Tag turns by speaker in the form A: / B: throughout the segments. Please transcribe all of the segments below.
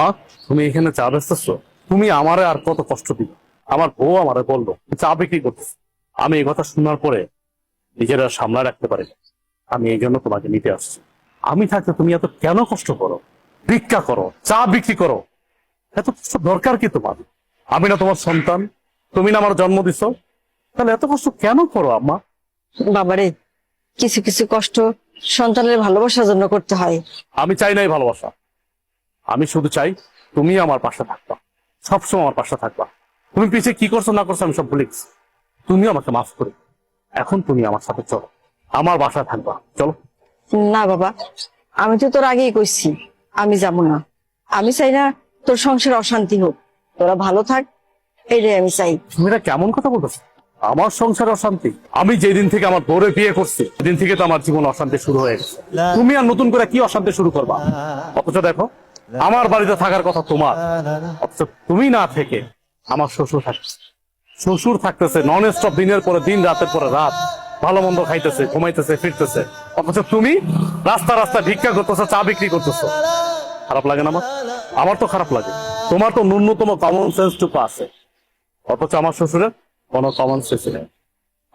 A: মা, তুমি এখানে চা বেচতেছো? তুমি আমারে আর কত কষ্ট দিবে? আমার বউ আমারে বললো চা বিক্রি করতেছে। আমি এই কথা শোনার পরে নিজেরা সামলা রাখতে পারি না। আমি এই জন্য তোমাকে নিতে আসছি। আমি থাকতে তুমি এত কেন কষ্ট করো? ভিক্ষা করো, চা বিক্রি করো, এত কষ্ট দরকার কি তোমার? আমি না তোমার সন্তান? তুমি না আমার জন্ম দিছো? তাহলে এত কষ্ট কেন করো আম্মা?
B: বাবারে, কিছু কিছু কষ্ট সন্তানের ভালোবাসার জন্য করতে হয়।
A: আমি চাই নাই ভালোবাসা, আমি শুধু চাই তুমি আমার পাশে থাকবা, সবসময় আমার পাশে থাকবা। তুমি পিছিয়ে কি করছো না করছো আমি সব ভুলে গেছি। তুমি আমাকে মাফ করে এখন তুমি আমার সাথে চলো, আমার বাসায় থাকবা, চলো।
B: না বাবা, আমি তো তোর আগেই কইছি আমি যাব না। আমি চাই না তোর সংসার অশান্তি হোক, তোরা ভালো থাক, এইটাই আমি চাই।
A: তুমি এটা কেমন কথা বলতেছো? আমার সংসার অশান্তি? আমি যেদিন থেকে আমার বউরে বিয়ে করছি সেদিন থেকে তো আমার জীবন অশান্তি শুরু হয়ে গেছে। তুমি আর নতুন করে কি অশান্তি শুরু করবা? অথচ দেখো, আমার বাড়িতে থাকার কথা তোমার, অথচ তুমি না থেকে আমার শ্বশুর থাকছে। শ্বশুর থাকতেছে নন স্টপ, দিনের পরে দিন, রাতের পরে রাত, ভালো মন্দ খাইতেছে, ঘুমাইতেছে, ফিরতেছে। অথচ তুমি রাস্তা রাস্তা ভিক্ষা করতেছো, চা বিক্রি করতেছো। খারাপ লাগে না আমার? আমার তো খারাপ লাগে। তোমার তো ন্যূনতম কমন সেন্সটুকু আছে, অথচ আমার শ্বশুরের কোনো কমন সেন্স নেই।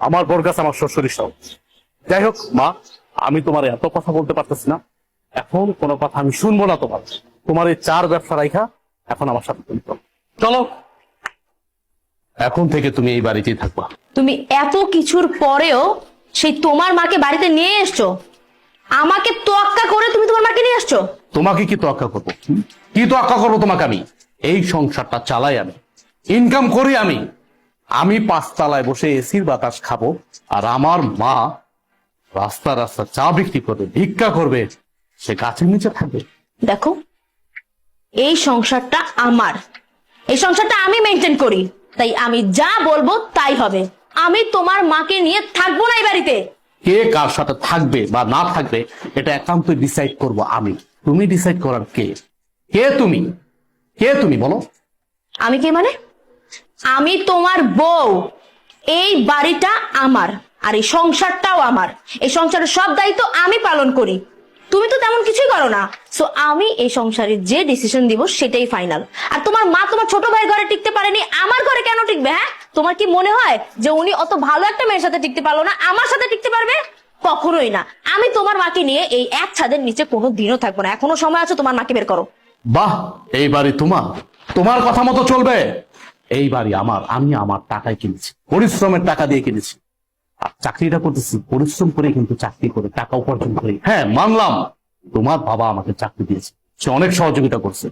A: আমার বোর কাছে আমার শ্বশুরই সব। যাই হোক মা, আমি তোমার এত কথা বলতে পারতেছি না, এখন কোনো কথা আমি শুনবো না তোমার। তোমার এই চার ব্যবসা রাইখা এখন আমার সাথে তুমি চলো। এখন থেকে তুমি এই বাড়িতেই থাকবা।
C: তুমি এত কিছুর পরেও সেই তোমার মাকে বাড়িতে নিয়ে এসছো? আমাকে তোয়াক্কা করে তুমি তোমার মাকে নিয়ে আসছো?
A: তোমাকে কি তোয়াক্কা করবো? কি তোয়াক্কা করবো তোমাকে? আমি এই সংসারটা চালাই, আমি ইনকাম করি। আমি পাঁচতলায় বসে এসির বাতাস খাবো, আর আমার মা রাস্তা রাস্তা চা বিক্রি করবে, ভিক্ষা করবে, সে গাছের নিচে থাকবে।
C: দেখো, এই সংসারটা আমার, এই সংসারটা আমি মেনটেন করি, তাই আমি যা বলবো তাই হবে। আমি তোমার মাকে নিয়ে থাকবো না এই বাড়িতে।
A: কে কার সাথে থাকবে বা না থাকবে এটা একান্ত ডিসাইড করব আমি। তুমি ডিসাইড করার কে? কে তুমি? কে তুমি বলো?
C: আমি কে মানে? আমি তোমার বউ। এই বাড়িটা আমার, আর এই সংসারটাও আমার। এই সংসারের সব দায়িত্ব আমি পালন করি, তুমি তো তেমন কিছুই করো না। সো আমি এই সংসারে যে ডিসিশন দিব সেটাই ফাইনাল। আর তোমার মা তোমার ছোট ভাই ঘরে টিকতে পারেনি, আমার ঘরে কেন টিকবে? হ্যাঁ, তোমার কি মনে হয় যে উনি অত ভালো একটা মেয়ের সাথে টিকতে পারলো না, আমার সাথে টিকতে পারবে? কখনোই না। আমি তোমার মাকে নিয়ে এই এক ছাদের নিচে কোনো দিনও থাকবো না। এখনো সময় আছে, তোমার মাকে বের করো।
A: বাহ, এই বাড়ি তোমার, তোমার কথা মতো চলবে। এই বাড়ি আমার, আমি আমার টাকায় কিনেছি, পরিশ্রমের টাকা দিয়ে কিনেছি। আর চাকরিটা করতেছি পরিশ্রম করে, কিন্তু চাকরি করে টাকা উপার্জন করি। হ্যাঁ মানলাম, তোমার বাবা আমাকে চাকরি দিয়েছে, সে অনেক সহযোগিতা করছে,